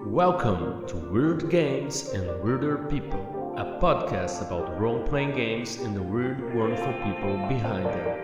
Welcome to Weird Games and Weirder People, a podcast about role-playing games and the weird, wonderful people behind them.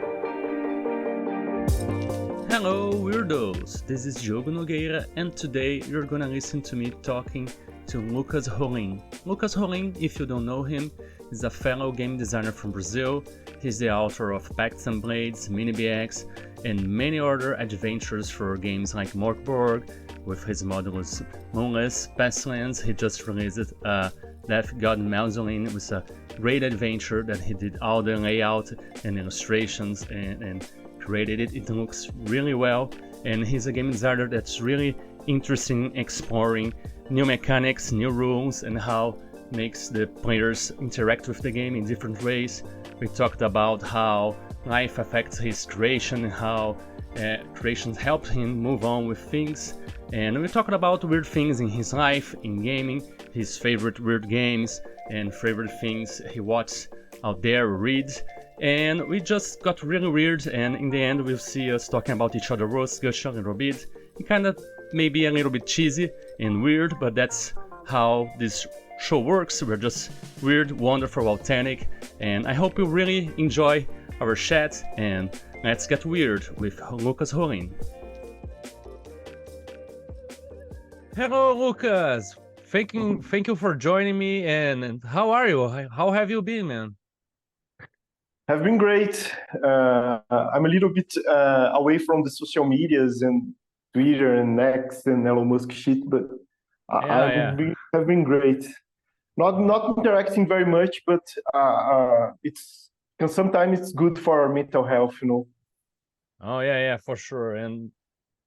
Hello, weirdos! This is Diogo Nogueira, and today you're gonna listen to me talking to Lucas Rolim. Lucas Rolim, if you don't know him, is a fellow game designer from Brazil. He's the author of Pacts and Blades, MiniBX, and many other adventures for games like Morkborg. With his modulus Moonless Pestlands, he just released Death God Mausoleum. It was a great adventure that he did all the layout and illustrations and created it. It looks really well, and he's a game designer that's really interesting, exploring new mechanics, new rules, and how makes the players interact with the game in different ways. We talked about how life affects his creation and how creations help him move on with things. And we talked about weird things in his life, in gaming, his favorite weird games, and favorite things he watches out there, reads. And we just got really weird, and in the end we'll see us talking about each other's worlds, gush a little bit. It kind of maybe a little bit cheesy and weird, but that's how this show works. We're just weird, wonderful, authentic, and I hope you really enjoy our chat, and let's get weird with Lucas Rolim. Hello, Lucas. Thank you for joining me. And how are you? How have you been, man? Have been great. I'm a little bit away from the social medias and Twitter and X and Elon Musk shit, but I've been great. Not interacting very much, but sometimes it's good for our mental health, you know. Oh yeah, for sure. And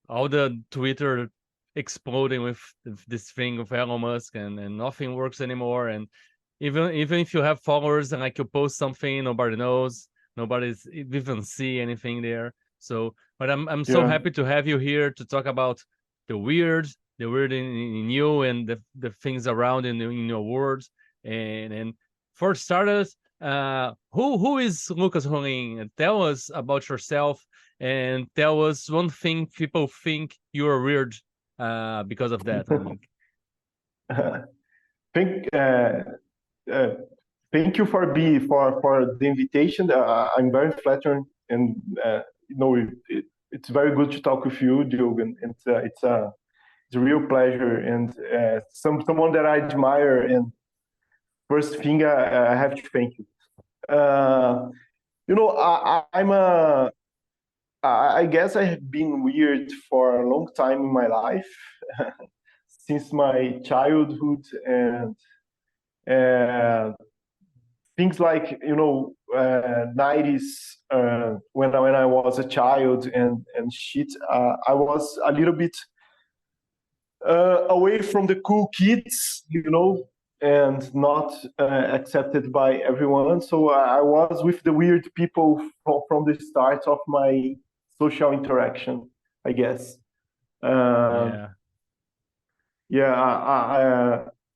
all the Twitter exploding with this thing of Elon Musk and nothing works anymore, and even if you have followers and like you post something, nobody knows, nobody's even see anything there. So but I'm so happy to have you here to talk about the weird in you and the things around in your world. And for starters, who is Lucas Rolim? Tell us about yourself and tell us one thing people think you're weird because of that. Thank you for the invitation. I'm very flattered, and it's very good to talk with you, Diogo. And it's a real pleasure, and someone that I admire. And first thing, I have to thank you. I guess I have been weird for a long time in my life, since my childhood, and things like 90s, when I was a child and shit. I was a little bit away from the cool kids, and not accepted by everyone. So I was with the weird people from the start of my social interaction, I guess. RPG,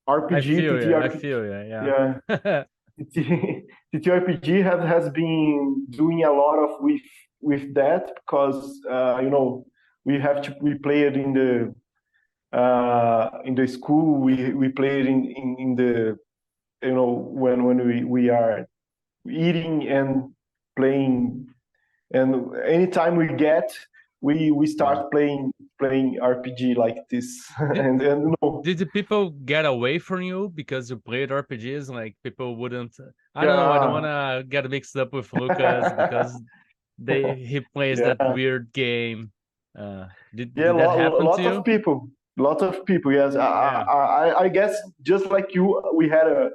I feel you. TTRPG has been doing a lot of with that, because we play it in the school. We play it in the when we are eating and playing, and anytime we start playing RPG like this. Did the people get away from you because you played RPGs? Like people wouldn't. I don't know. I don't want to get mixed up with Lucas because he plays that weird game. Did that happen to you? Lots of people. Yes, I guess just like you, we had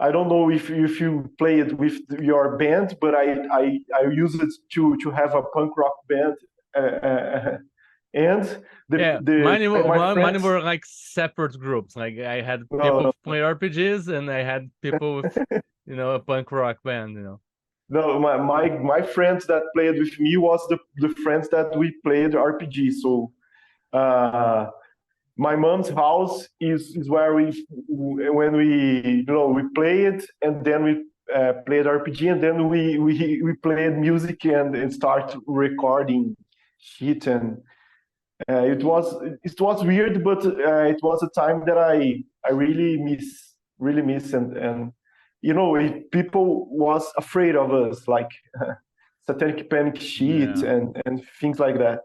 I don't know if you play it with your band, but I used it to have a punk rock band, and mine were like separate groups. Like I had people who play RPGs, and I had people with a punk rock band. No, my friends that played with me was the friends that we played RPG. So my mom's house is where we played, and then we played RPG, and then we played music and start recording shit. And It was weird, but it was a time that I really miss, and people was afraid of us, like satanic panic sheet Yeah. and things like that.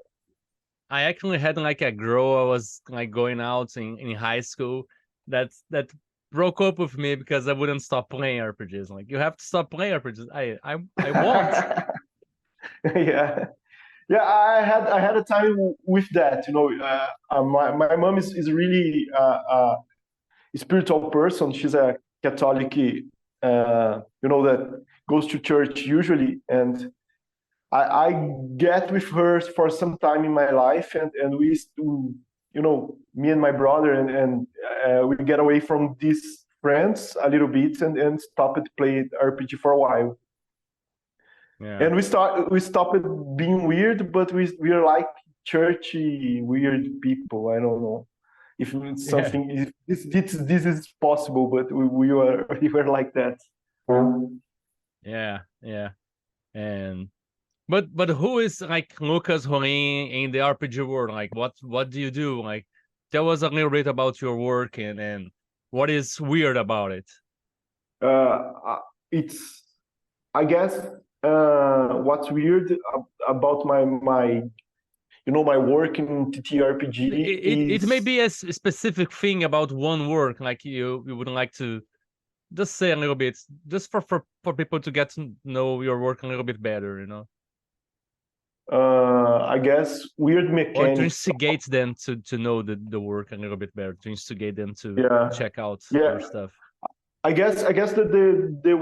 I actually had like a girl I was like going out in high school that broke up with me because I wouldn't stop playing RPGs. Like, you have to stop playing RPGs. I won't. Yeah. Yeah, I had a time with that. My mom is really a spiritual person. She's a Catholic, that goes to church usually, and I get with her for some time in my life, and we used to, me and my brother, and we get away from these friends a little bit, and stopped playing RPG for a while. Yeah. And we stopped being weird, but we're like churchy weird people. I don't know if it's Yeah. something, if this is possible, but we were like that. Yeah. Yeah. And but who is like Lucas Rolim in the RPG world? Like, what do you do? Like, tell us a little bit about your work and what is weird about it. It's, I guess, what's weird about my work in TTRPG It may is, be a specific thing about one work, like you would like to just say a little bit, just for people to get to know your work a little bit better, I guess, weird or to mechanics. instigate them to know the work a little bit better, to instigate them to Yeah, check out your yeah. stuff. I guess that the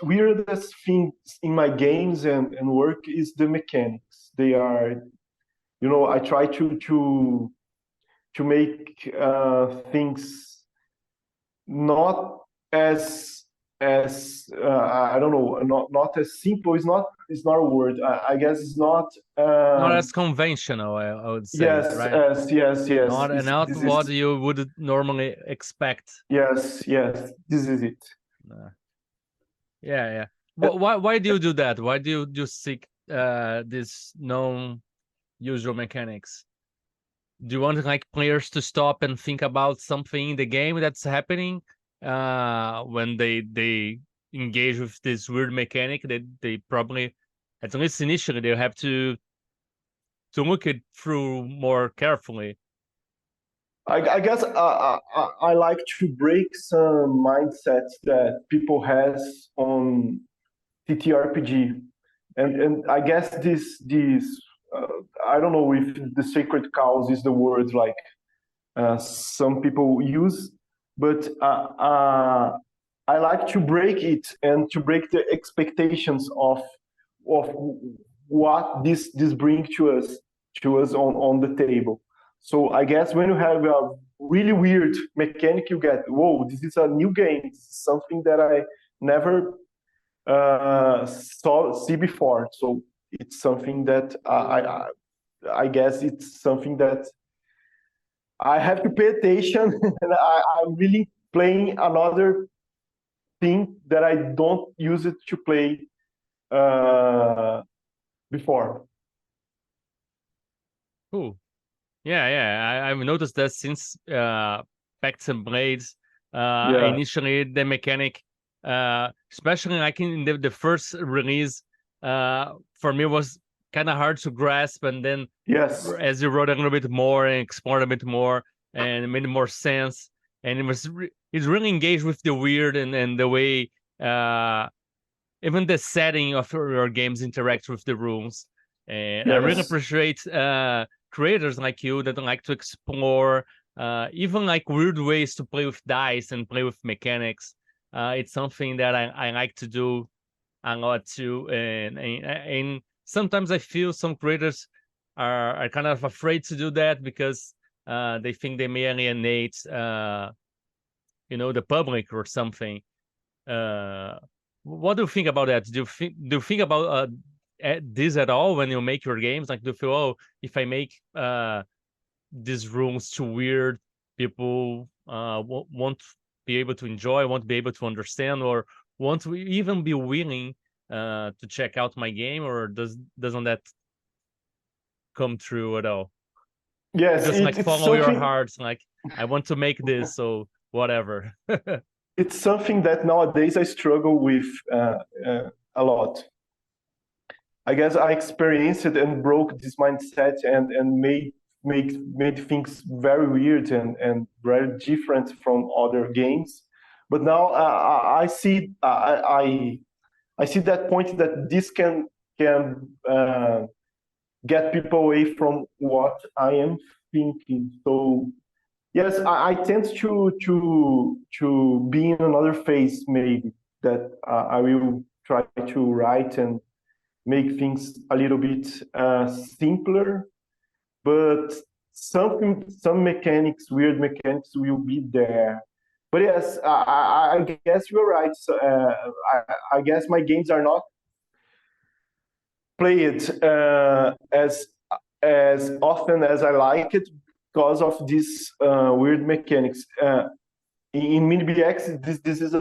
weirdest things in my games and work is the mechanics. They are, I try to make things not as I don't know, not as simple. It's not a word. I guess it's not. Not as conventional, I would say, Yes, right? yes. Not This what is, you would normally expect. yes. This is it. Uh, yeah, yeah. Why do you do that? Why do you seek this non usual mechanics? Do you want like players to stop and think about something in the game that's happening when they engage with this weird mechanic that they probably, at least initially, they have to look it through more carefully. I guess I like to break some mindsets that people has on TTRPG, and I guess this I don't know if the sacred cows is the word like some people use, but I like to break it and to break the expectations of what this brings to us on the table. So I guess when you have a really weird mechanic, you get, whoa, this is a new game. This is something that I never see before. So it's something that I guess it's something that I have to pay attention, and I'm really playing another thing that I don't use it to play uh, before. Cool. Yeah, yeah. I've noticed that since Pacts and Blades, Yeah. initially the mechanic, especially like in the first release, for me was kind of hard to grasp, and then Yes. as you wrote a little bit more and explored a bit more, and it made more sense, and it's really engaged with the weird and the way even the setting of your games interacts with the rules. And I really Yes. appreciate creators like you that like to explore even like weird ways to play with dice and play with mechanics. It's something that I like to do a lot too, and sometimes I feel some creators are kind of afraid to do that because they think they may alienate the public or something. uh, what do you think about that? Do you think about this at all when you make your games? Like, do you feel, oh, if I make these rooms too weird, people won't be able to enjoy, won't be able to understand, or won't even be willing to check out my game, or doesn't that come true at all? Yes, just like it's follow your something. heart, like I want to make this, so whatever. It's something that nowadays I struggle with a lot. I guess I experienced it and broke this mindset and made things very weird and very different from other games. But now I see that point that this can get people away from what I am thinking. So yes, I tend to be in another phase maybe that I will try to write and make things a little bit simpler, but some mechanics, weird mechanics, will be there. But yes, I guess you're right. So, I guess my games are not played as often as I like it because of these weird mechanics. In MiniBX, this is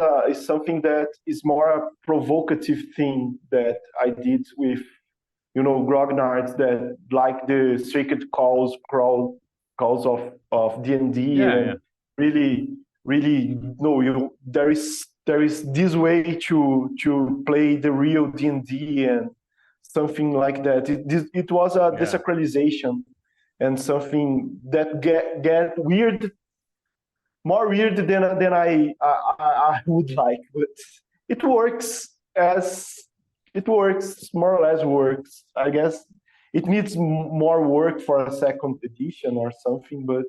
something that is more a provocative thing that I did with, grognards that like the sacred calls of D&D Yeah. and really no, there is this way to play the real D&D and something like that. It was a Yeah. desacralization and something that get weird, more weird than I would like, but it works as it works, more or less works. I guess it needs more work for a second edition or something, but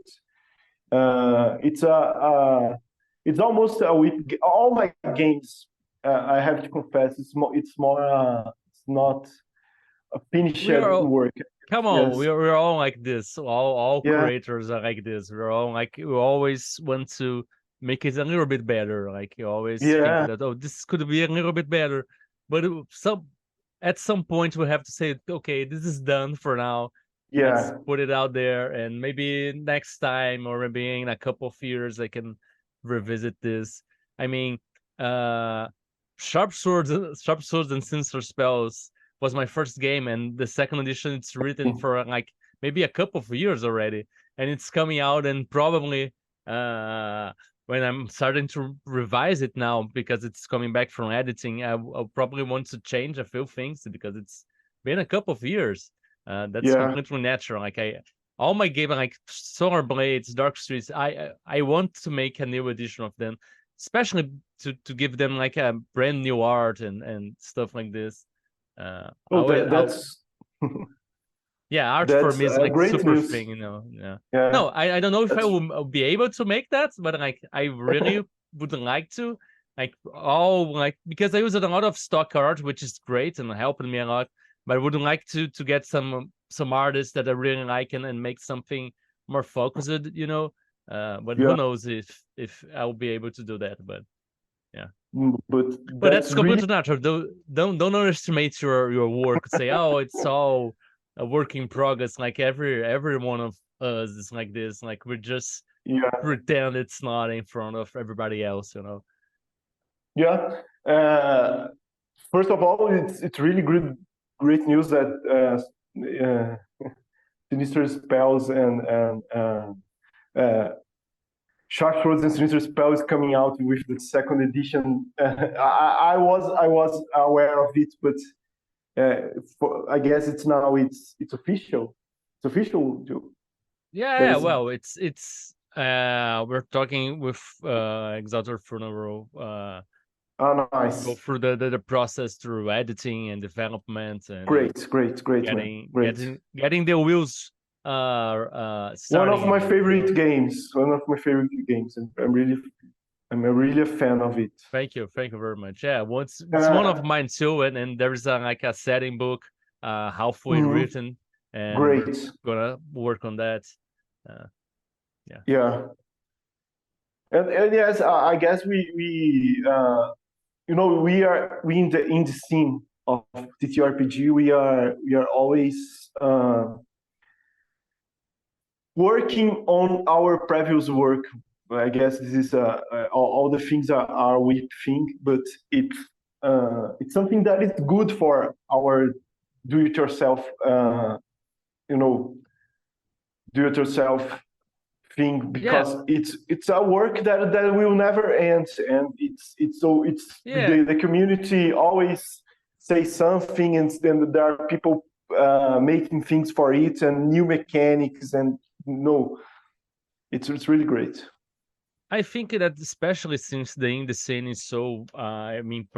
it's almost a whip. All my games, I have to confess, it's not a finished We are all, work. come on, Yes. we're all like this. All Yeah. creators are like this. We're all like, we always want to make it a little bit better. Like you always think Yeah. that, oh, this could be a little bit better. But at some point we have to say, okay, this is done for now. Let's Yeah. put it out there, and maybe next time or maybe in a couple of years I can revisit this. I mean, uh sharp swords and sinister spells was my first game, and the second edition it's written for like maybe a couple of years already, and it's coming out, and probably uh when I'm starting to revise it now because it's coming back from editing, I'll probably want to change a few things because it's been a couple of years. That's Yeah. completely natural. Like all my game, like Solar Blades, Dark Streets, I want to make a new edition of them, especially to give them like a brand new art and stuff like this. Oh, that's Yeah, art for that's me is like great super news. thing, Yeah. Yeah, No, I don't know if I that's will be able to make that, but like I really would like to. Like all like because I use a lot of stock art, which is great and helping me a lot. But I would like to get some artists that I really like and make something more focused. But who yeah. knows if I'll be able to do that. But yeah. But But that's that's really completely natural. Don't underestimate your work. Say, oh, it's all a work in progress. Like every one of us is like this. Like we just yeah, pretend it's not in front of everybody else. yeah. First of all, it's really great news that Sinister Spells and Sharp Swords and Sinister Spell is coming out with the second edition. I was aware of it, but I guess it's official. It's official. There Yeah. is. Well, it's we're talking with Exalted Funeral. Oh, Go nice. through the process through editing and development and Great, man. getting Great. getting the wheels One of my starting. favorite games. One of my favorite games, and I'm really a fan of it. Thank you very much. Yeah, it's one of Uh, mine too, and there's like a setting book, halfway mhm, written, and we're great. gonna work on that. Uh, yeah, Yeah. And yes, I guess we in the scene of TTRPG we are always working on our previous work. I guess this is all the things are we think, but it's something that is good for our do-it-yourself, you know, do-it-yourself thing, because it's a work that will never end, and the community always say something, and then there are people making things for it and new mechanics, and it's really great. I think that especially since the indie scene is so,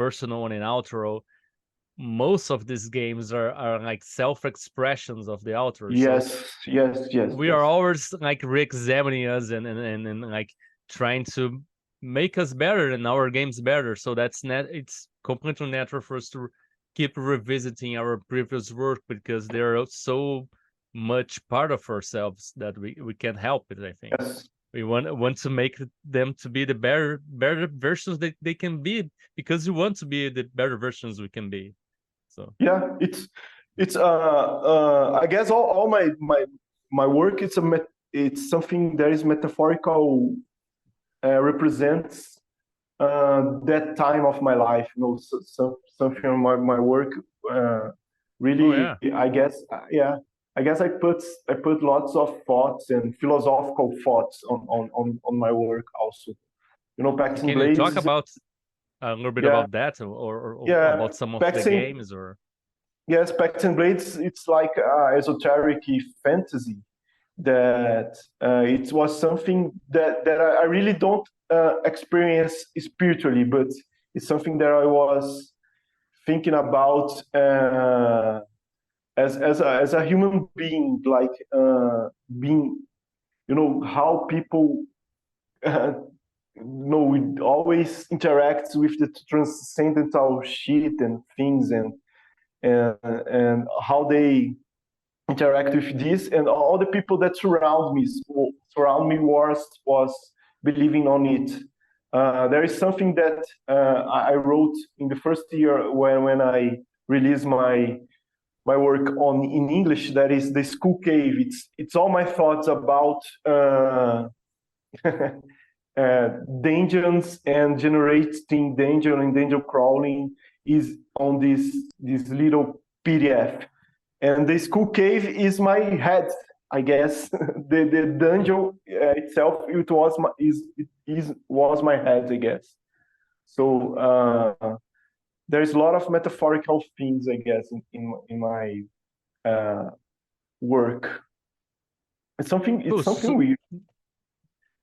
personal and authorial, most of these games are like self-expressions of the author. Yes, so yes. We are always like re-examining us and like trying to make us better and our games better. So it's completely natural for us to keep revisiting our previous work, because they're so much part of ourselves that we can't help it, I think. Yes. We want to make them to be the better versions that they can be, because we want to be the better versions we can be. So yeah, it's I guess all my work, it's something that is metaphorical, represents that time of my life. Something on my work really. I guess I put lots of thoughts and philosophical thoughts on my work also. Pacts and can you talk Blades. about a little bit about that, or about some of the games, or? Yes, Pacts and Blades, it's like esoteric fantasy that it was something that I really don't experience spiritually, but it's something that I was thinking about as a human being, like being, how people we always interact with the transcendental shit and things, and how they interact with this, and all the people that surround me was believing on it. There is something that I wrote in the first year when I released my work in English, that is the School Cave. It's all my thoughts about dungeons and generating dungeon and dungeon crawling is on this little PDF. And the School Cave is my head, I guess. the dungeon itself, was my head, I guess. So there's a lot of metaphorical things, I guess, in my work. It's something weird.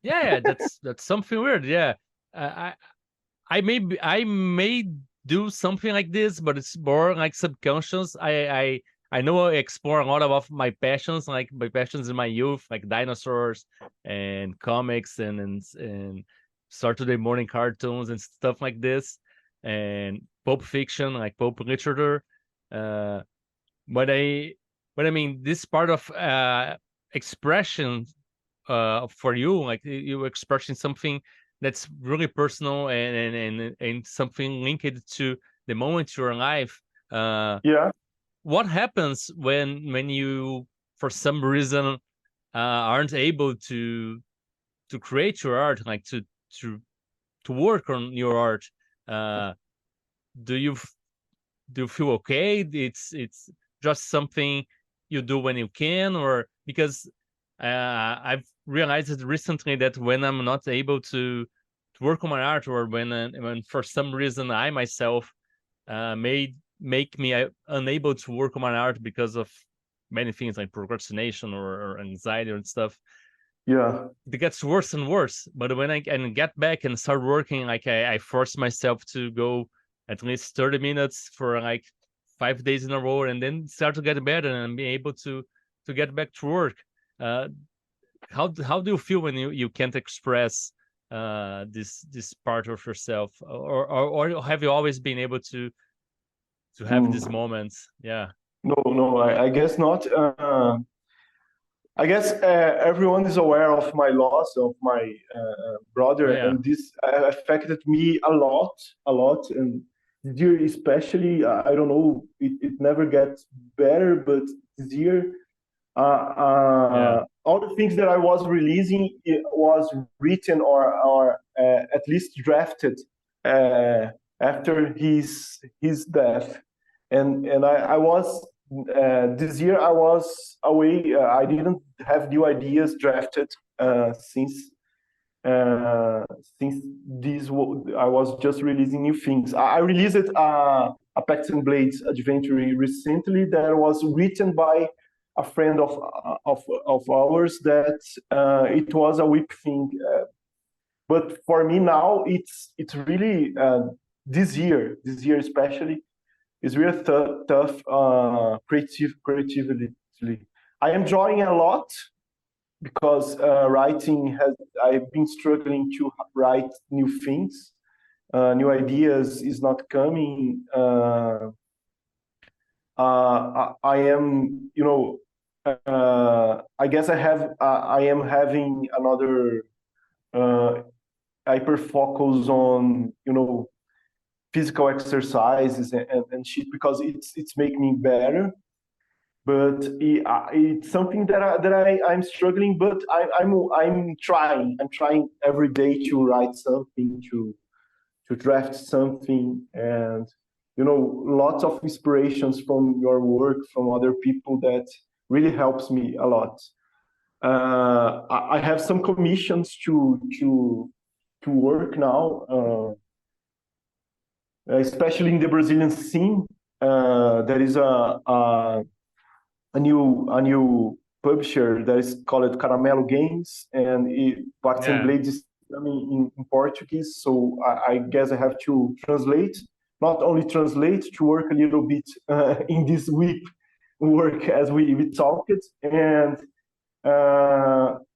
Yeah, that's something weird. Yeah, I may do something like this, but it's more like subconscious. I know I explore a lot of my passions, like my passions in my youth, like dinosaurs and comics and Saturday morning cartoons and stuff like this, and pulp fiction, like pulp literature. But I mean, this part of expression for you, like you expressing something that's really personal and something linked to the moment in your life. Yeah. What happens when you, for some reason, aren't able to create your art, like to work on your art? Do you feel okay? It's just something you do when you can, or because I've realized recently that when I'm not able to work on my art, or when for some reason I myself may make me unable to work on my art because of many things like procrastination or anxiety and stuff. Yeah, it gets worse and worse. But when I can get back and start working, like I force myself to go at least 30 minutes for like 5 days in a row, and then start to get better and be able to get back to work. How do you feel when you can't express this part of yourself, or have you always been able to have these moments? Yeah. No, I guess not. I guess everyone is aware of my loss of my brother, and this affected me a lot. And this year, especially, I don't know, it never gets better, but this year, all the things that I was releasing, it was written or at least drafted after his death, and I was this year I was away. I didn't have new ideas drafted since this. I was just releasing new things. I released a Pacts and Blades adventure recently that was written by a friend of ours. That it was a whip thing. But for me now, it's really this year especially is really tough creatively. I am drawing a lot because writing has. I've been struggling to write new things, new ideas is not coming. I am, I guess I am having another hyper focus on, physical exercises and shit because it's making me better. But it's something that I'm struggling, but I'm trying. I'm trying every day to write something, to draft something, and lots of inspirations from your work, from other people that really helps me a lot. I have some commissions to work now, especially in the Brazilian scene. There is a new publisher that is called Caramelo Games, and Pacts and Blades is coming in Portuguese. So I guess I have to translate, not only translate, to work a little bit in this week work as we talked, and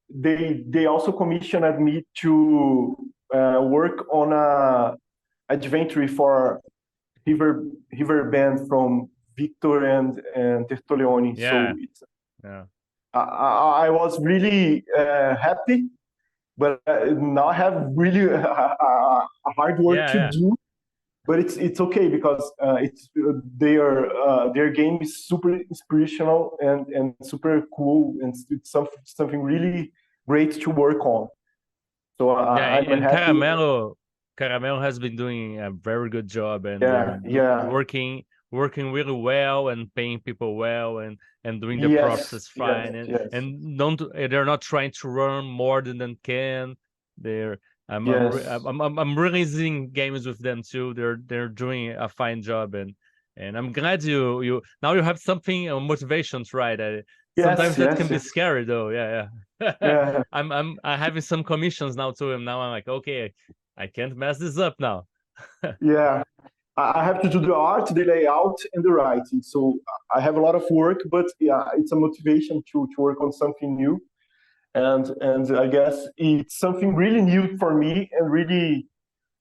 they also commissioned me to work on a adventure for River Band from Victor and Tertulliani. Yeah. So it's, Yeah. I was really happy, but now I have really a hard work to do. But it's okay because their game is super inspirational and super cool, and it's something really great to work on. So I'm and happy. Caramelo has been doing a very good job, and working really well and paying people well and doing the process fine, and they're not trying to run more than they can. I'm releasing games with them too. They're doing a fine job, and I'm glad you now you have something motivations, right? Sometimes that can be scary though. Yeah. I'm having some commissions now too, and now I'm like, okay, I can't mess this up now. Yeah, I have to do the art, the layout, and the writing. So I have a lot of work, but yeah, it's a motivation to work on something new. And I guess it's something really new for me, and really,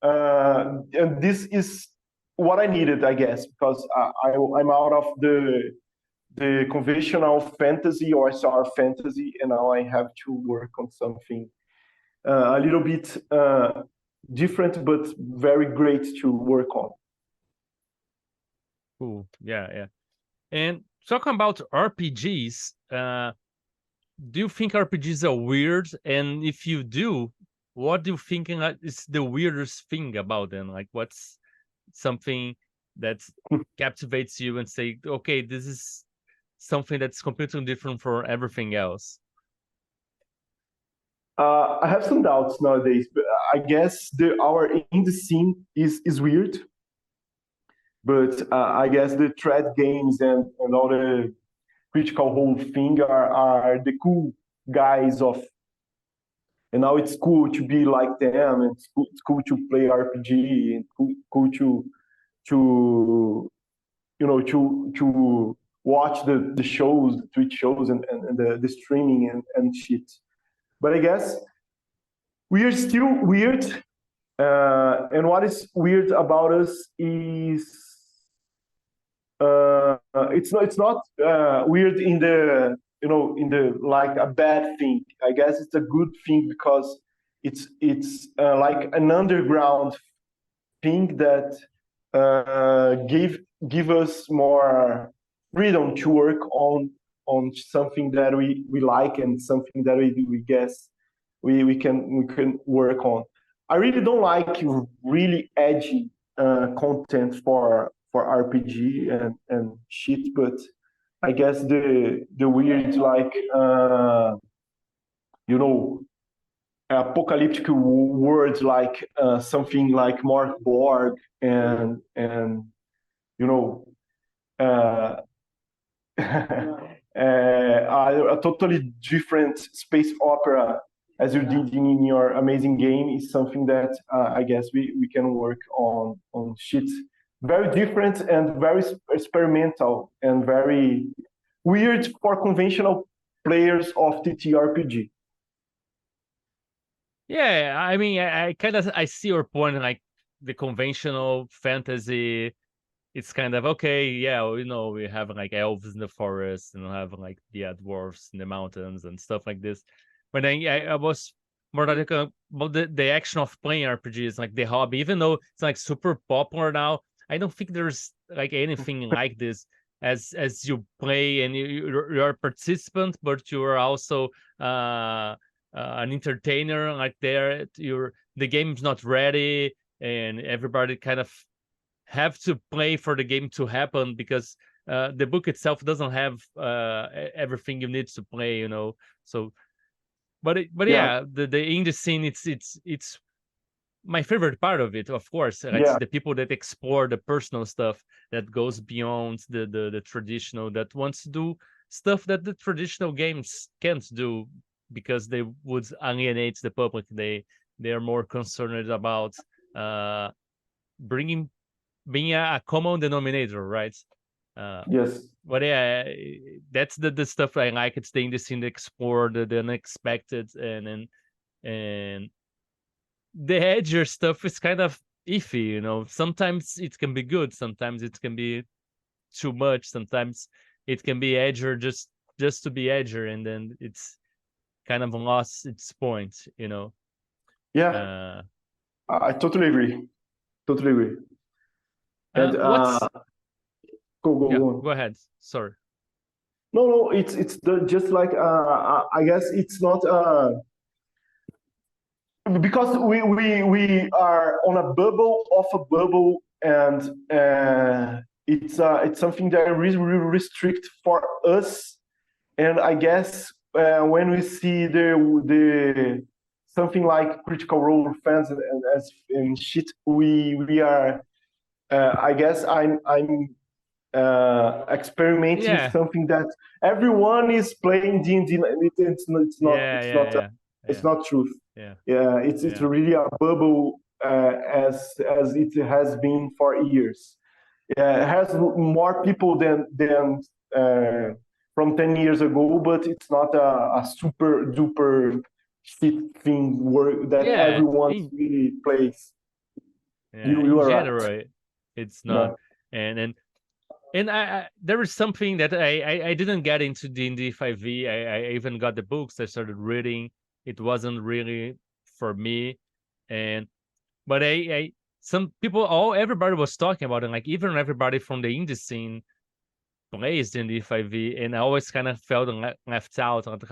and this is what I needed, I guess, because I'm out of the conventional fantasy or OSR fantasy, and now I have to work on something a little bit different, but very great to work on. Cool. Yeah. And talking about RPGs, do you think RPGs are weird? And if you do, what do you think is the weirdest thing about them? Like, what's something that captivates you and say, okay, this is something that's completely different from everything else? I have some doubts nowadays, but I guess our indie scene is weird. But I guess the thread games and all the Critical Role thing are the cool guys of, and now it's cool to be like them, and it's cool to play RPG, and cool to to watch the shows, the Twitch shows, and the streaming and shit. But I guess we are still weird, and what is weird about us is it's not weird in the in the like a bad thing. I guess it's a good thing because it's like an underground thing that give us more freedom to work on something that we like, and something that we guess we can work on. I really don't like really edgy content for RPG and shit, but I guess the weird like you know, apocalyptic words like something like Mark Borg and you know uh, a totally different space opera as you did in your amazing game is something that I guess we can work on shit very different and very experimental and very weird for conventional players of TTRPG. Yeah, I mean, I kind of I see your point. Like the conventional fantasy, it's kind of okay. Yeah, we have like elves in the forest and we have like dwarves in the mountains and stuff like this. But then I was more like about the action of playing RPGs, like the hobby. Even though it's like super popular now, I don't think there's like anything like this as you play and you're a participant, but you're also an entertainer. Like the game's not ready, and everybody kind of have to play for the game to happen because the book itself doesn't have everything you need to play. So but Yeah, yeah, the indie scene, it's my favorite part of it, of course. It's yeah, the people that explore the personal stuff that goes beyond the traditional, that wants to do stuff that the traditional games can't do because they would alienate the public. They are more concerned about uh bringing being a common denominator, right? Uh, yes, but yeah, that's the stuff I like. It's the indie scene, to explore the unexpected, and the edgier stuff is kind of iffy. Sometimes it can be good, sometimes it can be too much, sometimes it can be edgier just to be edgier, and then it's kind of lost its point. yeah. Uh, I totally agree. Totally agree. And what's go yeah? on. Go ahead. Sorry. No, it's just like I guess it's not because we are on a bubble of a bubble, and it's something that really restrict for us. And I guess when we see the something like Critical Role fans and shit, we are. I guess I'm experimenting Yeah. something that everyone is playing D&D. Yeah. Yeah. Yeah. It's Yeah. not truth. Yeah. Yeah, it's Yeah. really a bubble as it has been for years. It has more people than from 10 years ago, but it's not a super duper shit thing that Yeah. everyone really plays. Yeah. You In are right. general, it's not. Yeah. And I there is something that I didn't get into D&D 5e. I even got the books. I started reading. It wasn't really for me, and but I some people, everybody was talking about it. Like even everybody from the indie scene plays D&D 5e, and I always kind of felt left out. Like,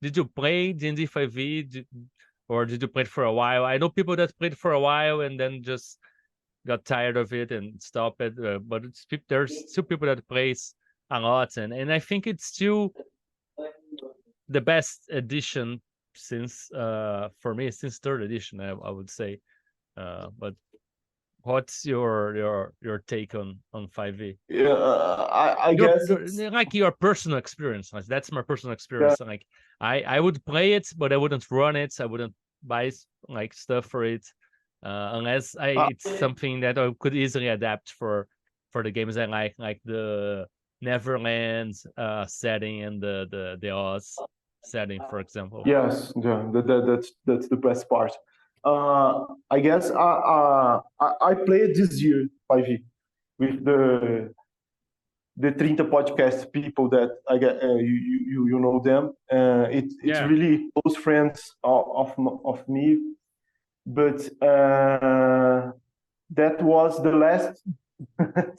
did you play D&D 5e, or did you play it for a while? I know people that played for a while and then just got tired of it and stopped it. But there's still people that plays a lot, and I think it's still the best edition since for me since third edition. I would say. But what's your take on 5e? Yeah, I guess it's Like your personal experience. Like, that's my personal yeah, experience. Like I would play it, but I wouldn't run it. I wouldn't buy like stuff for it, unless uh, it's something that I could easily adapt for the games I like the Neverland setting and the Oz setting, for example. yes, yeah, that's the best part. I guess I played this year 5e with the 30 podcast people that I get you know them. It's Yeah, really close friends of me, but that was the last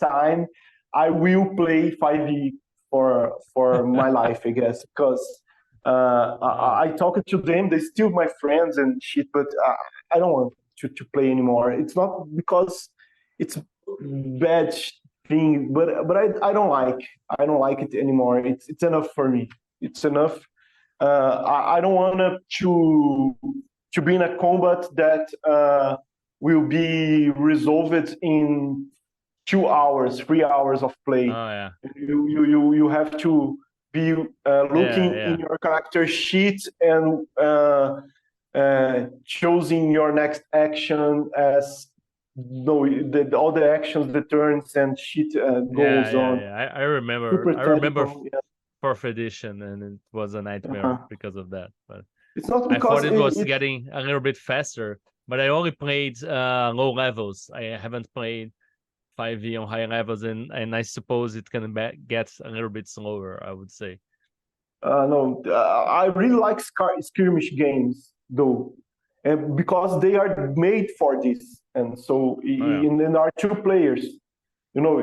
time I will play 5e for my life, I guess, because oh, I talked to them. They're still my friends and shit, but I don't want to play anymore. It's not because it's bad thing, but I don't like it anymore. It's enough for me. It's enough. I don't want to be in a combat that will be resolved in 2 hours, 3 hours of play. Oh yeah. You have to be looking in your character sheet and choosing your next action as all the actions, the turns and shit goes on. Yeah. I remember. Super I remember technical, yeah. fourth edition, and it was a nightmare because of that. But It's not I because thought it was getting a little bit faster. But I only played low levels. I haven't played 5e on high levels, and I suppose it can get a little bit slower, I would say. No, I really like skirmish games though, and because they are made for this, and so in there are 2 players. You know,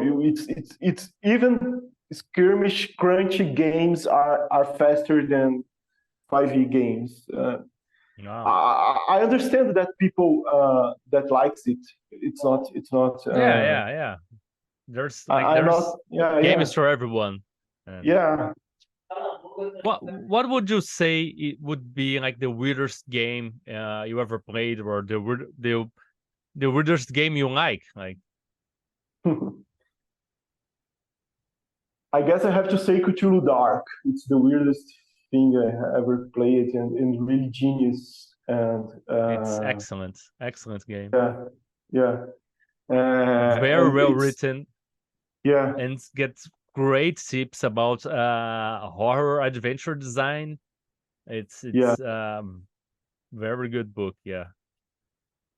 it's even skirmish crunchy games are faster than 5e games. I understand that people that likes it. It's not. Yeah. There's games for everyone. Yeah. What would you say it would be like the weirdest game you ever played, or the weirdest game you like? Like, I guess I have to say Cthulhu Dark. It's the weirdest thing I ever played, and really genius. And it's excellent game. Yeah. Very well written. Yeah. And gets great tips about horror adventure design. It's very good book. Yeah.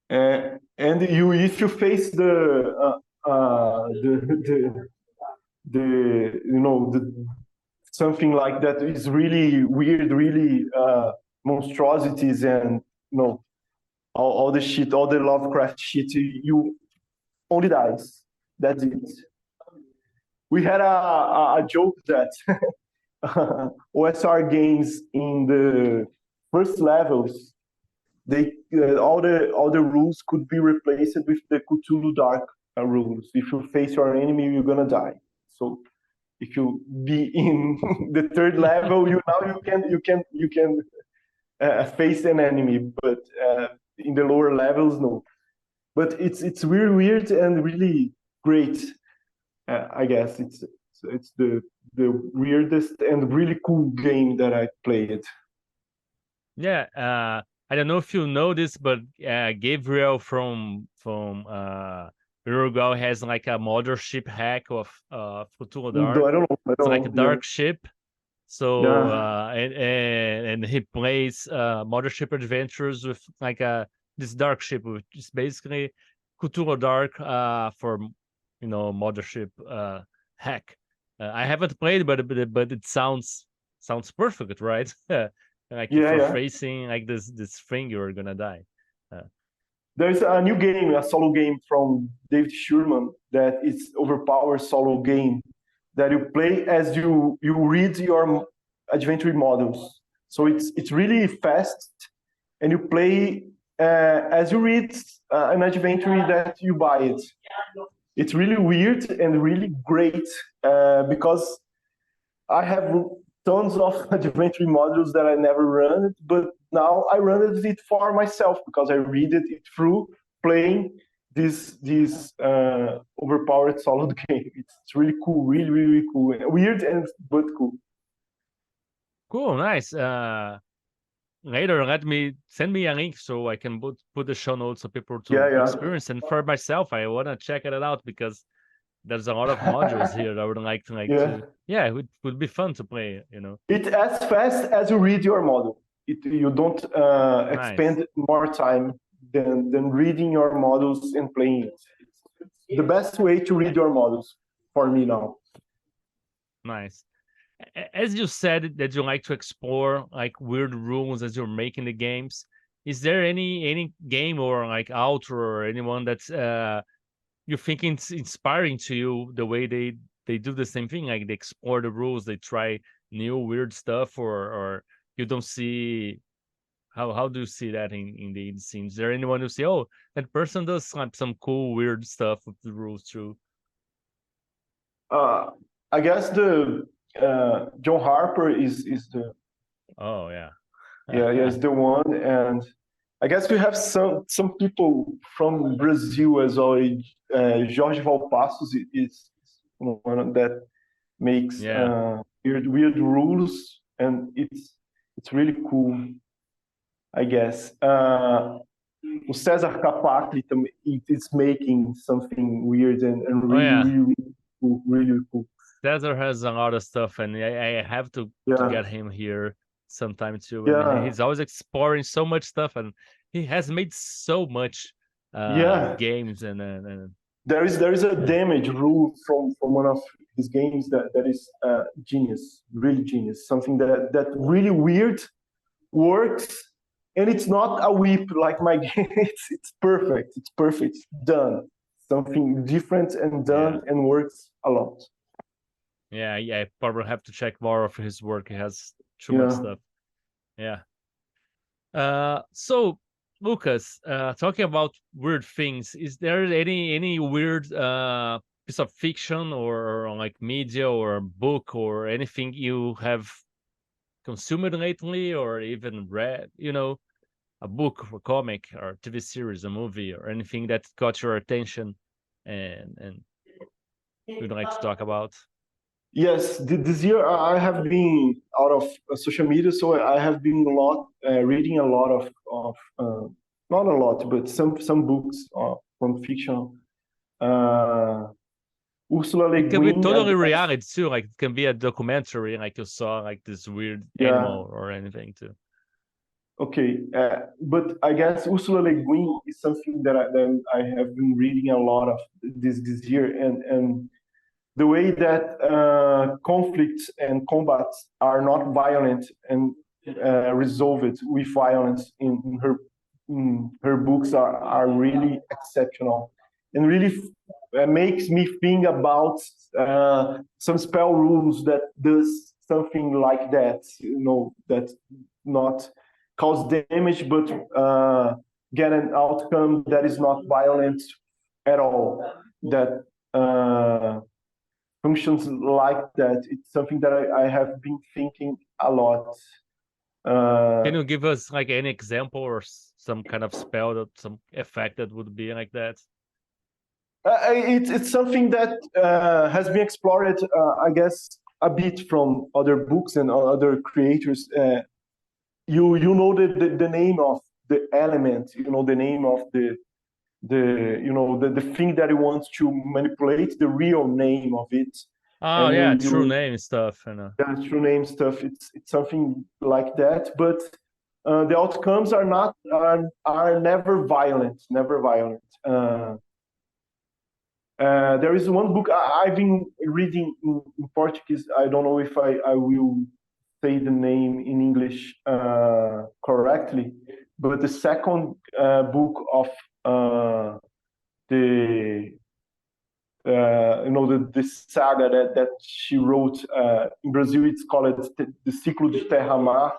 And if you face the something like that is really weird, really monstrosities, and all the shit, all the Lovecraft shit, you only dies. That's it. We had a joke that OSR games in the first levels, they all the rules could be replaced with the Cthulhu Dark rules. If you face your enemy, you're gonna die. So if you be in the third level, you can face an enemy, but in the lower levels, no. But it's really weird and really great. I guess it's the weirdest and really cool game that I played. Yeah. I don't know if you know this, but Gabriel from Uruguay has like a mothership hack of Cthulhu Dark. I don't know. It's like a dark ship. So Yeah. And he plays mothership adventures with like this dark ship, which is basically Cthulhu Dark for mothership hack. I haven't played, but it sounds perfect, right? Like if you're facing like this thing, you're gonna die. There's a new game, a solo game from David Sherman that is overpowered solo game that you play as you read your adventure models. So it's really fast, and you play as you read an adventure that you buy it. It's really weird and really great because I have tons of adventure modules that I never run, but now I run it for myself because I read it through playing this overpowered solid game. It's really cool, really, really cool. Weird but cool. Cool, nice. Later, send me a link so I can put the show notes so people to experience. And for myself, I want to check it out because there's a lot of modules here. I would like to. Yeah, it would be fun to play. It's as fast as you read your model. You don't expend more time than reading your models and playing it. It's the best way to read your models for me now. Nice. As you said that you like to explore like weird rules as you're making the games, is there any game or like author or anyone that's you think it's inspiring to you the way they do the same thing, like they explore the rules, they try new weird stuff, or you don't see how do you see that in the scene? Is there anyone who say, oh, that person does some cool weird stuff with the rules too? Uh, I guess the John Harper is the Oh yeah. is the one, and I guess we have some people from Brazil as well. Jorge Valpassos is one that makes Yeah. weird rules, and it's really cool, I guess. O César Capacli também is making something weird and Oh really, yeah. really cool, really cool. Cesar has a lot of stuff, and I have to Yeah, get him here sometime too. I mean, yeah, he's always exploring so much stuff, and he has made so much yeah. games and There is a yeah. damage rule from one of his games that is genius, really genius. Something that really weird works, and it's not a whip like my game. It's perfect. It's perfect. It's done. Something different and Yeah. done and works a lot. Yeah, I probably have to check more of his work. He has too much Yeah. stuff. Yeah. So Lucas, talking about weird things, is there any weird piece of fiction or like media or book or anything you have consumed lately or even read? A book, a comic, or TV series, a movie, or anything that caught your attention and you'd like to talk about? Yes, this year I have been out of social media, so I have been reading a lot of not a lot, but some books from fiction. Uh, Ursula Le It can be Guin, I totally guess. reality too. Like it can be a documentary, like you saw like this weird Yeah, animal or anything too. okay. But I guess Ursula Le Guin is something that I have been reading a lot of this year, and the way that conflicts and combats are not violent and resolved with violence in her books are really exceptional and really makes me think about some spell rules that does something like that, that not cause damage but get an outcome that is not violent at all, that functions like that. It's something that I have been thinking a lot. Can Uh, you give us like any example or some kind of spell that some effect that would be like that? it's something that has been explored, I guess, a bit from other books and other creators. You know the name of the element, the name of the thing that you want to manipulate, the real name of it, Oh and yeah, you true you name stuff. And true name stuff. It's something like that, but the outcomes are never violent, never violent. There is one book I've been reading in Portuguese. I don't know if I will say the name in English correctly, but the second book of the the saga that she wrote in Brazil. It's called the Ciclo de Terra Mar.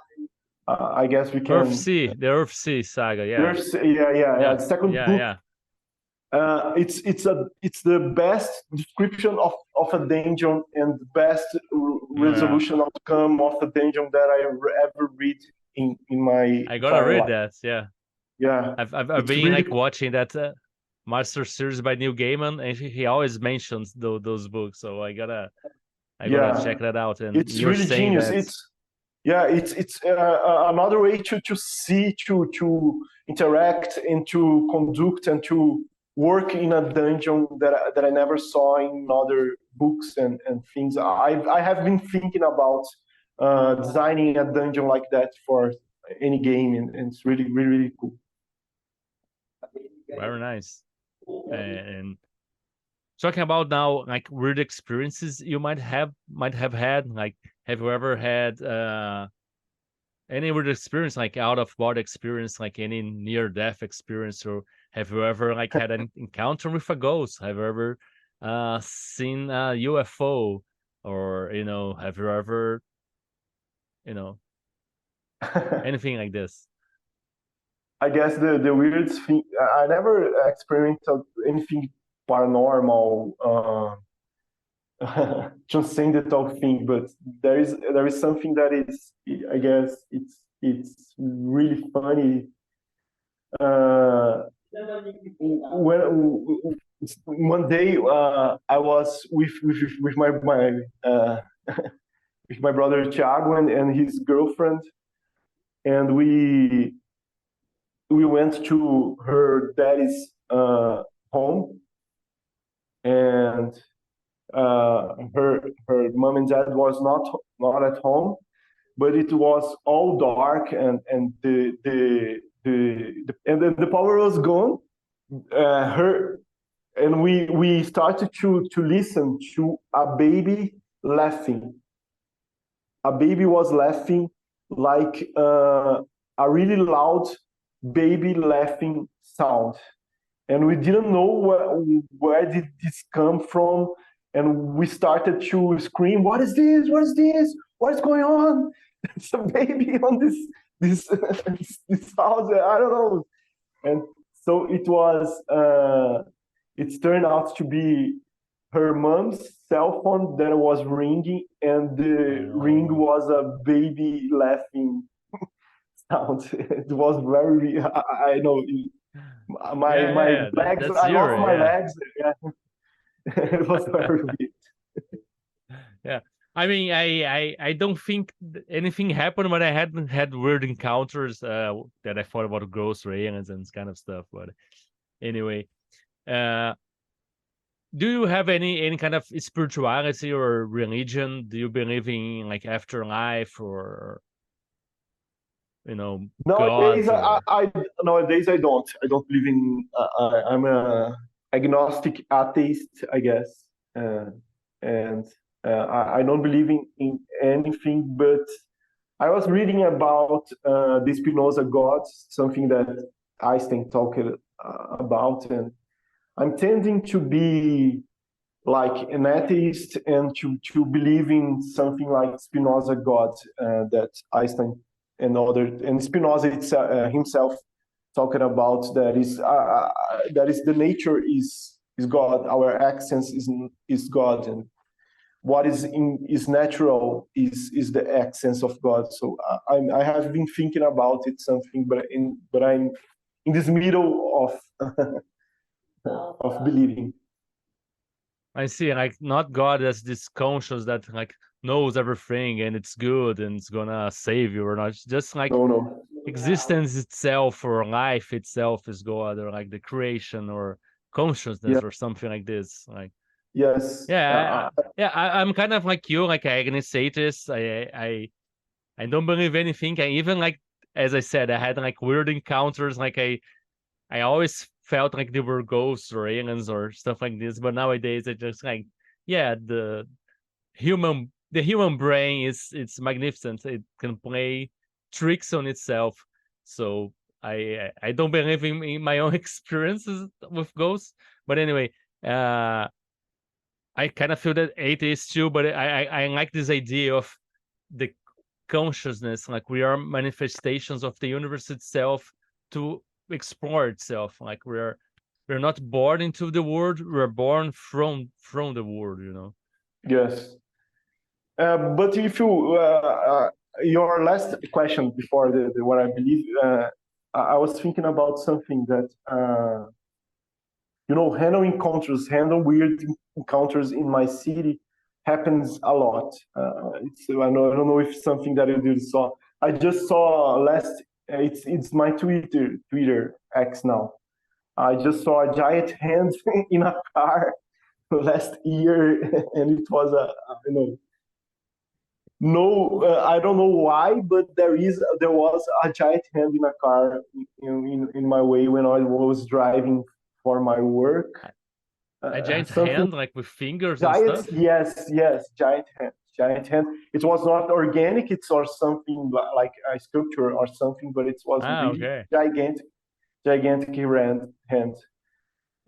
I guess we can. The Earth Sea saga. Yeah, Yeah. yeah, The second yeah, book. yeah. It's the best description of a dungeon and the best Oh yeah. resolution outcome of a dungeon that I ever read in my I gotta entire read life. that. Yeah, Yeah, I've it's been really like watching that Master Series by Neil Gaiman, and he always mentions those books. So I gotta check yeah, that out. And it's you're really saying genius. that It's another way to see, to interact and to conduct and to work in a dungeon that I never saw in other books and things. I have been thinking about designing a dungeon like that for any game, and it's really really really cool. very nice. And talking about now like weird experiences you might have had, like have you ever had any weird experience, like out of body experience, like any near death experience, or have you ever like had an encounter with a ghost? Have you ever seen a UFO, or have you ever you know anything like this? I guess the weirdest thing, I never experienced anything paranormal. transcendental thing, but there is something that is, I guess, it's really funny. When one day I was with my with my brother Thiago and his girlfriend, and we went to her daddy's home, and her mom and dad was not at home, but it was all dark, and the power was gone. Her and we started to listen to a baby laughing. A baby was laughing like a really loud baby laughing sound, and we didn't know where did this come from, and we started to scream, "What is this? What is this? What is going on? It's a baby on this this house. I don't know." And so it was. It turned out to be her mom's cell phone that was ringing, and the ring was a baby laughing sound. It was very. I know. My legs. That's I lost your, my yeah. legs. Yeah. It was very weird. Yeah. I mean, I don't think anything happened, but I hadn't had weird encounters that I thought about ghost aliens and kind of stuff. But anyway, do you have any kind of spirituality or religion? Do you believe in like afterlife or Nowadays, gods or? nowadays I don't believe in. I'm a agnostic atheist, I guess, and I don't believe in anything. But I was reading about the Spinoza gods, something that Einstein talked about, and I'm tending to be like an atheist and to believe in something like Spinoza God that Einstein and Spinoza himself talking about, that is the nature is God, our essence is God, and what is natural is the essence of God. So I have been thinking about it something, but I'm in this middle of of believing. I see, like not God as this conscious that like knows everything and it's good and it's gonna save you or not. It's just like No. existence itself or life itself is God, or like the creation or consciousness Yeah. or something like this. Like Yes. I'm kind of like you, like agnostic atheist. I don't believe anything. I even like, as I said, I had like weird encounters. Like I always felt like they were ghosts or aliens or stuff like this. But nowadays, I just like, yeah, the human brain is it's magnificent. It can play tricks on itself. So I don't believe in my own experiences with ghosts. But anyway, I kind of feel that atheist too. But I like this idea of the consciousness, like we are manifestations of the universe itself to explore itself. Like we're not born into the world, we're born from the world. Yes. But if you your last question before the what I believe, I was thinking about something that handle weird encounters in my city happens a lot. I don't know if something that you saw. I just saw last. It's my Twitter X now. I just saw a giant hand in a car last year, and it was no, I don't know why, but there was a giant hand in a car in my way when I was driving for my work. A giant Something hand, like with fingers and giant, stuff. yes, giant hand. It was not organic. It's or something like a sculpture or something, but it was really Okay. gigantic hand.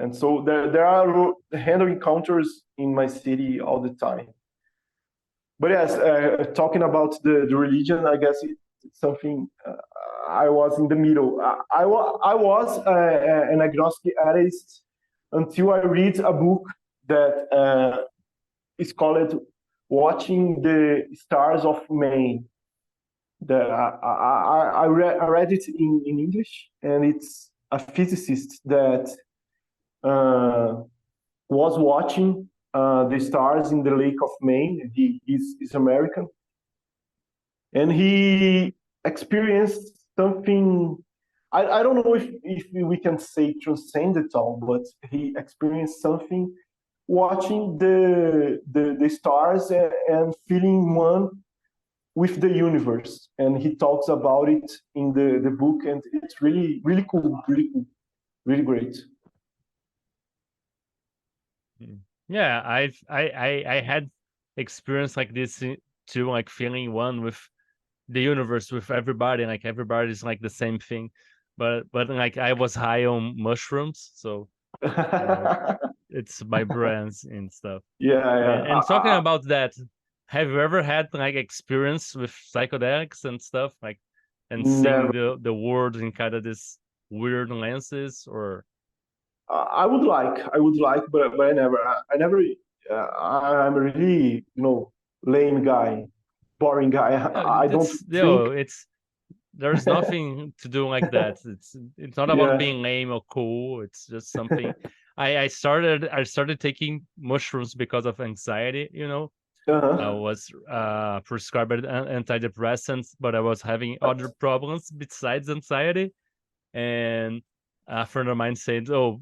And so there are hand encounters in my city all the time. But yes, talking about the religion, I guess it's something I was in the middle. I was an agnostic atheist until I read a book that it's called Watching the Stars of Maine. I read it in English, and it's a physicist that was watching the stars in the Lake of Maine. He's American, and he experienced something. I don't know if we can say transcendental, but he experienced something watching the stars and feeling one with the universe. And he talks about it in the book, and it's really cool, really great. Yeah, I had experience like this too, like feeling one with the universe, with everybody, like everybody's like the same thing. But like I was high on mushrooms, so it's my brains and stuff. Yeah. And talking about that, have you ever had like experience with psychedelics and stuff, like, and seeing the world in kind of this weird lenses? Or I would like, but I never. I'm a really lame guy, boring guy. I don't think. There's nothing to do like that. It's not about being lame or cool. It's just something. I started taking mushrooms because of anxiety. I was prescribed antidepressants, but I was having other problems besides anxiety. And a friend of mine said, "Oh,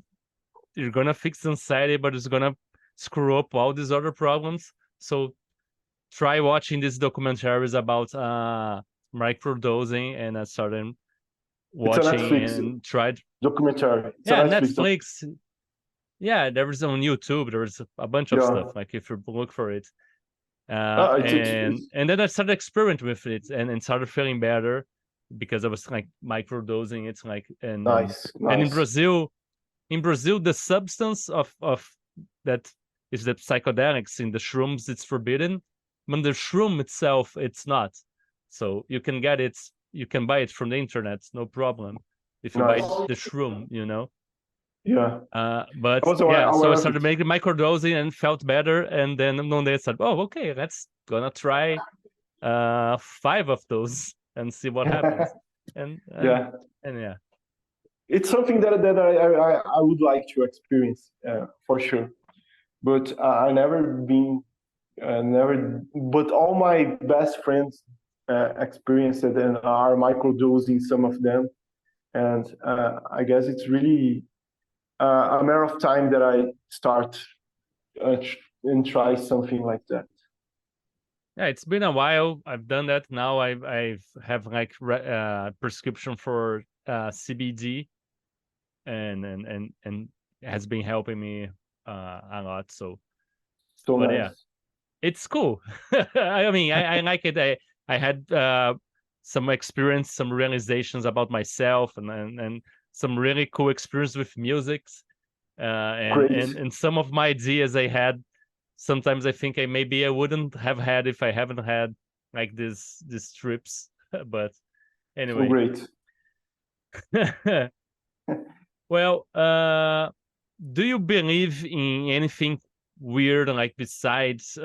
you're gonna fix anxiety, but it's gonna screw up all these other problems. So try watching these documentaries about microdosing." And I started watching and tried documentary. Netflix. Yeah, there was on YouTube. There was a bunch of stuff. Like if you look for it, and then I started experimenting with it and started feeling better because I was like microdosing. It's like and in Brazil, the substance of that is that psychedelics in the shrooms, it's forbidden. But the shroom itself, it's not. So you can get it. You can buy it from the internet, no problem. If you buy the shroom, Yeah. So I started making microdosing and felt better. And then one day I said, "Oh, okay, let's gonna try 5 of those and see what happens." And it's something that I would like to experience for sure, but I never been, But all my best friends experienced it and are microdosing some of them, and I guess it's really a matter of time that I start and try something like that. Yeah, it's been a while. I've done that. Now I have like prescription for CBD, and it has been helping me a lot. So but nice. Yeah, it's cool. I mean, I like it. I had some experience, some realizations about myself, and some really cool experience with musics, and some of my ideas I had. Sometimes I think I wouldn't have had if I haven't had like these trips. But anyway. So great. Well, do you believe in anything weird, like besides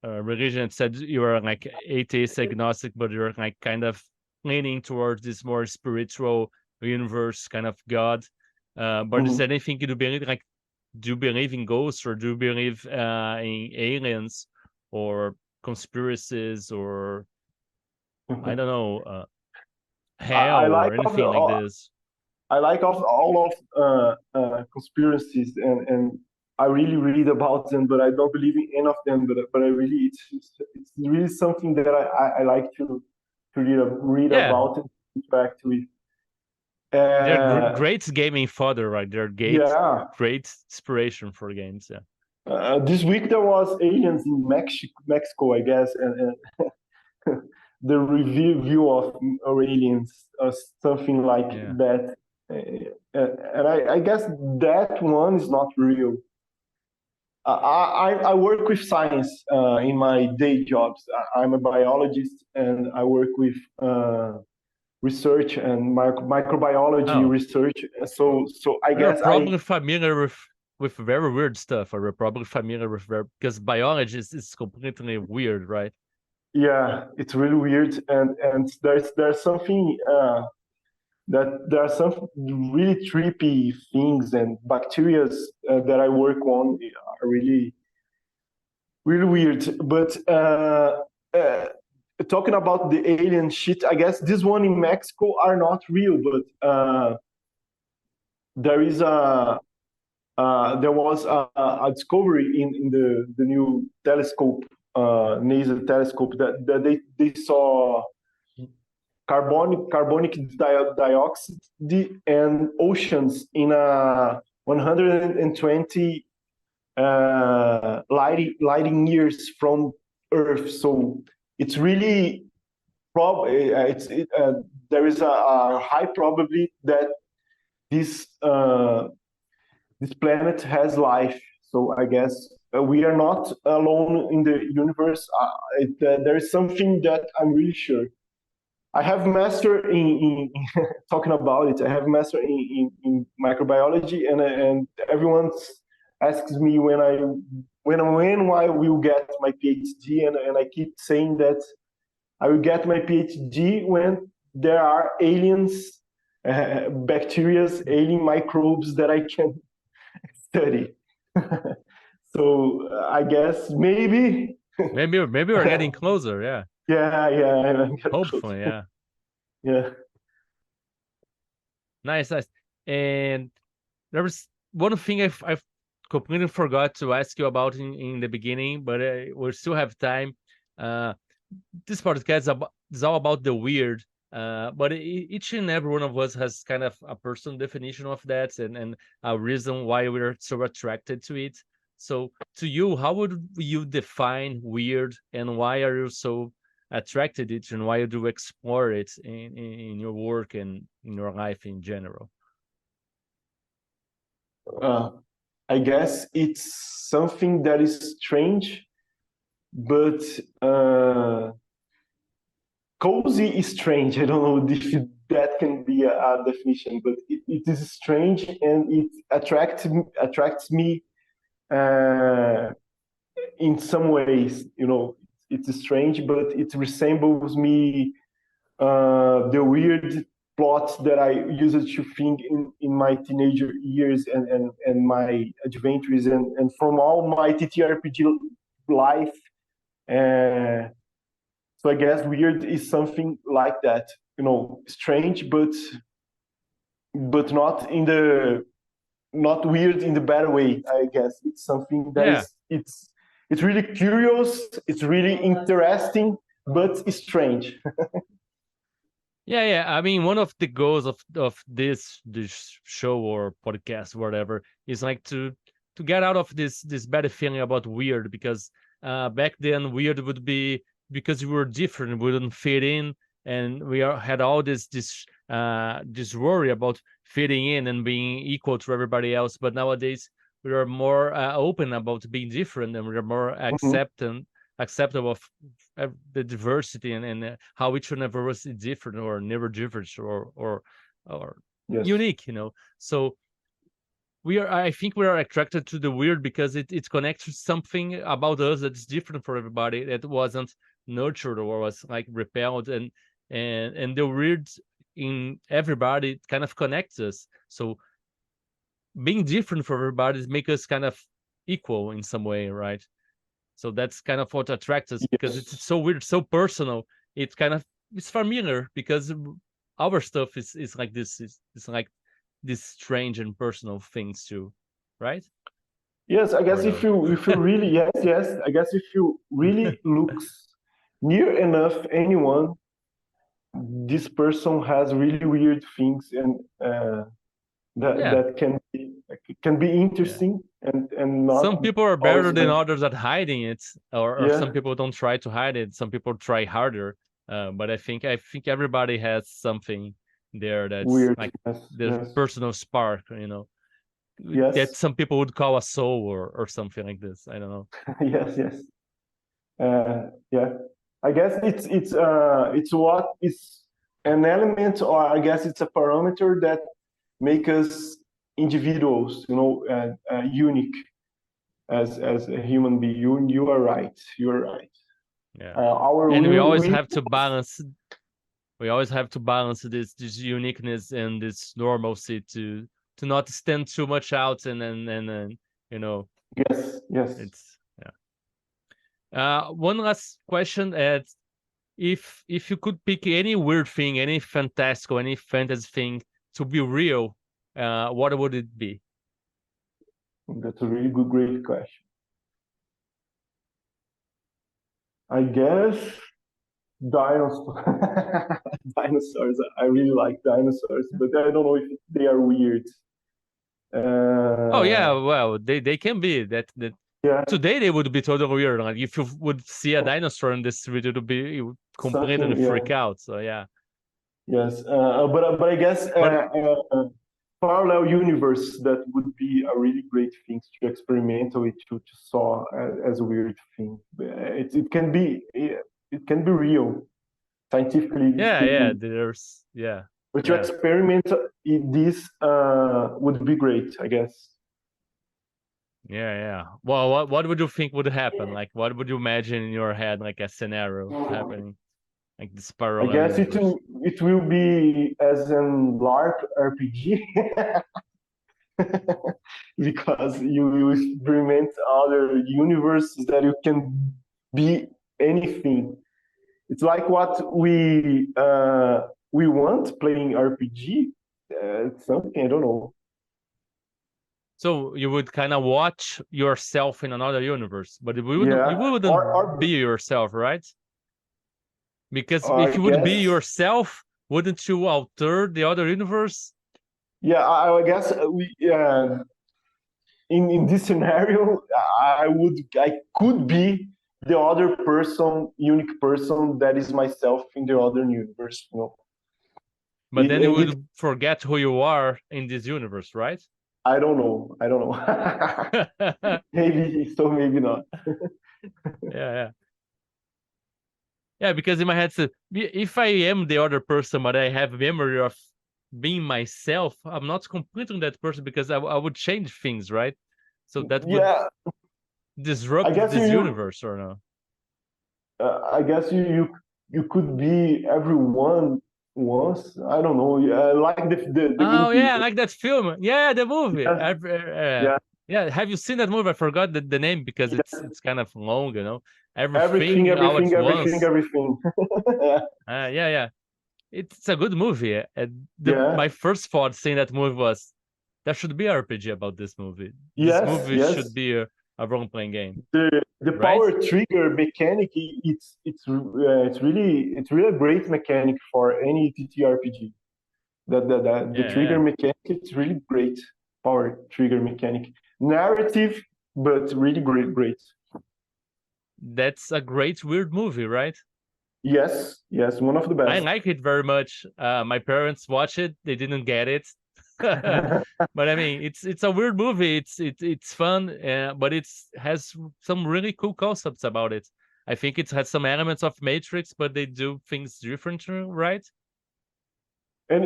religion? It said you are like atheist, agnostic, but you're like kind of leaning towards this more spiritual universe, kind of God. But is there anything you believe, like, do you believe in ghosts, or do you believe in aliens or conspiracies, or I don't know, hell or anything like this? I like all of conspiracies, and I really read about them, but I don't believe in any of them. But I really, it's really something that I like to read about and interact with. They're great gaming fodder, right? They're great inspiration for games. Yeah. This week there was aliens in Mexico, I guess, and the review of aliens or something like that. And I guess that one is not real. I work with science in my day jobs. I'm a biologist, and I work with research and microbiology research. So I guess you're probably familiar with with very weird stuff, or we're probably familiar with because biology is completely weird, right? Yeah, it's really weird, and there's something that there are some really trippy things and bacteria that I work on are really really weird. But talking about the alien shit, I guess this one in Mexico are not real, but there is there was a discovery in the new telescope, NASA telescope, that they saw carbonic dioxide and oceans in a 120 lighting years from Earth. So it's really there is a high probability that this this planet has life. So I guess we are not alone in the universe. There is something that I'm really sure. I have master in talking about it. I have master in microbiology, and everyone asks me when I will get my PhD, and I keep saying that I will get my PhD when there are aliens, bacteria, alien microbes that I can study. So I guess maybe. Maybe we're getting closer. Yeah. Yeah. Hopefully, yeah. Yeah. Nice. And there was one thing I've completely forgot to ask you about in the beginning, but we still have time. This podcast is all about the weird, but each and every one of us has kind of a personal definition of that, and a reason why we're so attracted to it. So, to you, how would you define weird, and why are you so attracted to it, and why do you explore it in your work and in your life in general? I guess it's something that is strange, but cozy is strange. I don't know if that can be a definition, but it is strange, and it attracts me in some ways. You know, it's strange, but it resembles me the weird plots that I used to think in my teenager years and my adventures and from all my TTRPG life. So I guess weird is something like that, you know, strange, but not weird in the bad way. I guess it's something that Yeah. it's really curious, it's really interesting, but it's strange. Yeah. I mean, one of the goals of this show or podcast, whatever, is like to get out of this bad feeling about weird, because back then weird would be because we were different, we wouldn't fit in, and had all this worry about fitting in and being equal to everybody else. But nowadays we are more open about being different, and we are more acceptable of the diversity and how each one of us is different or never different or Yes. unique, so I think we are attracted to the weird because it connects to something about us that's different for everybody, that wasn't nurtured or was like repelled, and the weird in everybody kind of connects us. So being different for everybody make us kind of equal in some way, right? So that's kind of what attracts us, because it's so weird, so personal. It's kind of, it's familiar because our stuff is like this. It's like this strange and personal things too, right? Yes, I guess if you really yes, I guess if you really looks near enough anyone, this person has really weird things, and that can be interesting and not. Some people are better than others at hiding it, or some people don't try to hide it. Some people try harder, but I think everybody has something there that's weird, like the personal spark, Yes. that some people would call a soul or something like this. I don't know. Yes. Yeah. I guess it's what is an element, or I guess it's a parameter that make us individuals, unique as a human being. You are right. You are right. Yeah. Our And we always we have to balance. We always have to balance this uniqueness and this normalcy to not stand too much out and yes. it's yeah. One last question: if you could pick any weird thing, any fantastical, any fantasy thing to be real, what would it be? That's a really great question. I guess dinosaurs. Dinosaurs. I really like dinosaurs, but I don't know if they are weird. Oh yeah, well they can be that. Yeah, Today they would be totally weird. Like if you would see a dinosaur in the street, you would completely something. Yeah, freak out. So yeah. yes. But I guess But parallel universe, that would be a really great thing to experimentally to saw as a weird thing. It can be real, scientifically yeah, speaking. yeah, But to yeah, experiment this would be great, I guess. yeah. Well, what would you think would happen? Like, what would you imagine in your head, like a scenario happening, like this I parallel guess universe? it will be as an LARP RPG because you will experiment other universes that you can be anything. It's like what we want playing RPG. Something I don't know. So you would kind of watch yourself in another universe, but you Yeah, wouldn't be yourself, right? Because I if you would be guess. yourself, wouldn't you alter the other universe? Yeah, I guess we in this scenario, I could be the other person, unique person that is myself in the other universe. But then you It would forget who you are in this universe, right? I don't know. I don't know. Yeah, Maybe so, maybe not. yeah. Yeah, because in my head, so if I am the other person, but I have memory of being myself, I'm not completely that person because I would change things, right? So that would Yeah, I disrupt guess this universe, or no? I guess you could be everyone once. I don't know. Yeah, like the Oh movie. yeah, like that film. Yeah, the movie. Yeah, yeah, Yeah, have you seen that movie? I forgot the name because yeah. it's kind of long, Everything, Everything all at everything, everything, once. everything. Yeah. It's a good movie. Yeah. My first thought seeing that movie was there should be RPG about this movie. This Yes, movie should yes. be a role playing game, The right? power trigger mechanic, it's really a great mechanic for any TTRPG. The trigger Yeah. mechanic, it's really great. Power trigger mechanic, narrative, but really great. That's a great weird movie, right? Yes, one of the I best. like it very much. My parents watched it; they didn't get it, but I mean, it's a weird movie. It's fun, but it's has some really cool concepts about it. I think it has some elements of Matrix, but they do things differently, right? And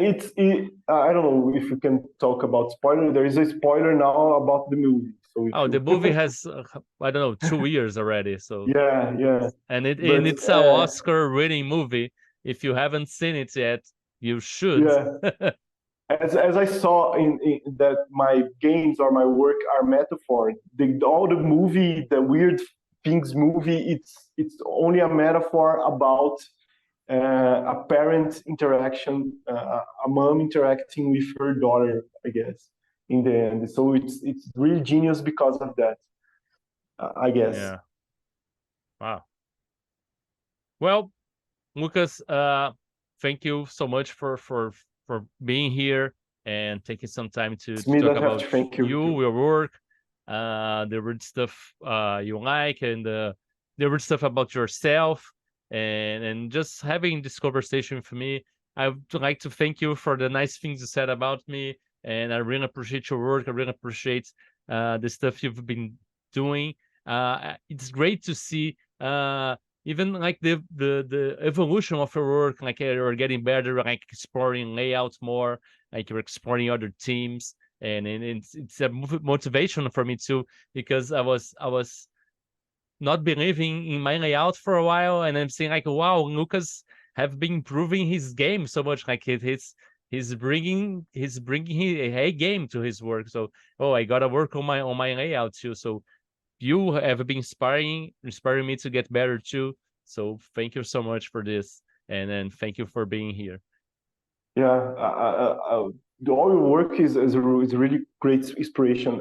I don't know if you can talk about spoiler. There is a spoiler now about the movie. So if Oh, the you, movie has I don't know 2 years already, so yeah, and but it's an Oscar-winning movie. If you haven't seen it yet, you should. yeah, as I saw in that my games or my work are metaphor. All the movie, the weird things movie, it's only a metaphor about a parent interaction, a mom interacting with her daughter, I guess, in the end. So it's really genius because of that, I guess. Yeah. Wow. Well, Lucas, thank you so much for being here and taking some time It's to me talk that have to about thank you. you, your work, the weird stuff you like, and the weird stuff about yourself, and just having this conversation with me. I would like to thank you for the nice things you said about me, and I really appreciate your work. I really appreciate the stuff you've been doing. It's great to see. Even like the evolution of your work, like you're getting better, like exploring layouts more, like you're exploring other teams, and it's a motivation for me too, because I was not believing in my layout for a while, and I'm saying like, wow, Lucas have been improving his game so much. Like he's bringing a game to his work. So I gotta work on my layout too. So you have been inspiring me to get better too. So thank you so much for this, and then thank you for being here. Yeah, all your work is a really great inspiration,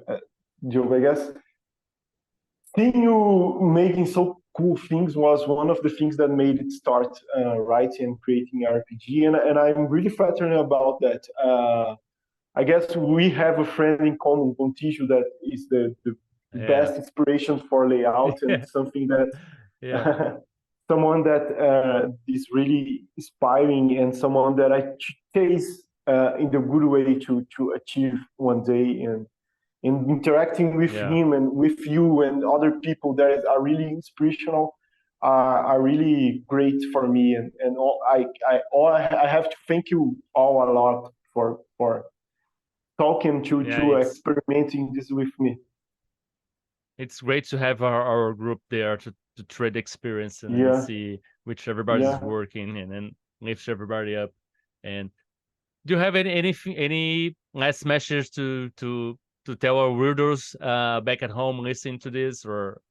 Joe. I guess seeing you making so cool things was one of the things that made it start writing and creating RPG, and I'm really flattered about that. I guess we have a friend in common, Contijo, that is the best inspiration for layout, and something that someone that is really inspiring, and someone that I chase in the good way to achieve one day. And interacting with him and with you and other people that are really inspirational are really great for me. And I have to thank you all a lot for talking to experimenting this with me. It's great to have our group there to trade experience and see which everybody's working and then lift everybody up. And do you have any last message to tell our weirdos back at home listening to this, or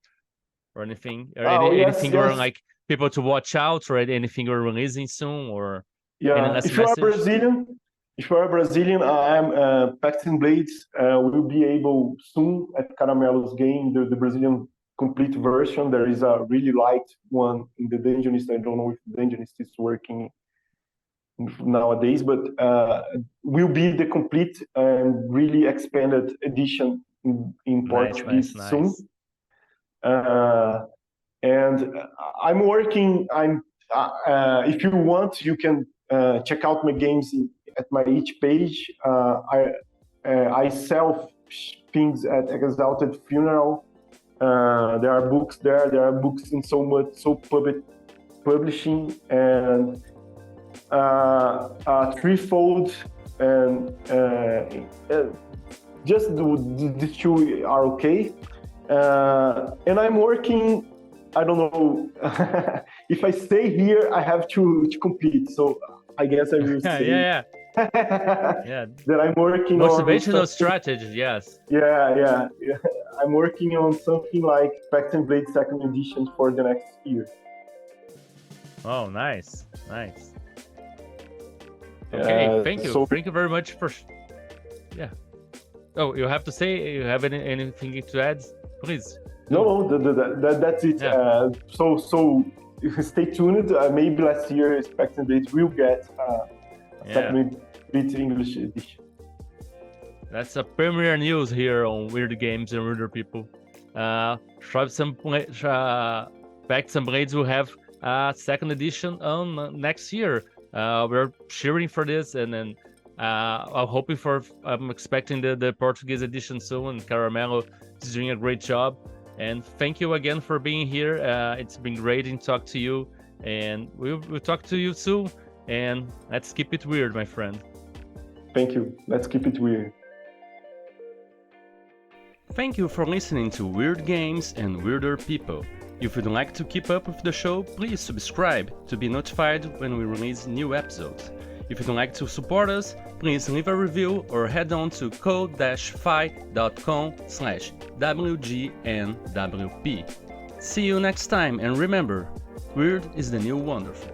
anything, or anything or like people to watch out, or anything you're releasing soon, or any last message? If you are Brazilian, I'm Pacts and Blades will be able soon at Caramelo's game, the Brazilian complete version. There is a really light one in the Dungeonist. I don't know if the Dungeonist is working nowadays, but will be the complete and really expanded edition in Portuguese soon. And I'm working. If you want, you can check out my games at my each page. I sell things at Exalted Funeral. There are books there. There are books in Muppet Publishing, and Threefold, and just these two are okay. And I'm working. I don't know if I stay here, I have to complete. So I guess I will say that I'm working motivational strategy. Yes. Yeah. I'm working on something like Pacts and Blades second edition for the next year. Oh, nice. Okay, thank you. Thank you very much for. Yeah. Oh, you have to say, you have anything to add, please? No, that's it. Yeah. So stay tuned. Maybe last year, Pacts and Blades will get a second English edition. That's a premiere news here on Weird Games and Weirder People. Pacts and Blades will have a second edition on next year. We're cheering for this, and then I'm expecting the Portuguese edition soon, and Caramelo is doing a great job. And thank you again for being here. It's been great to talk to you, and we'll talk to you soon. And let's keep it weird, my friend. Thank you. Let's keep it weird. Thank you for listening to Weird Games and Weirder People. If you'd like to keep up with the show, please subscribe to be notified when we release new episodes. If you'd like to support us, please leave a review or head on to code-fi.com/WGNWP. See you next time, and remember, weird is the new wonderful.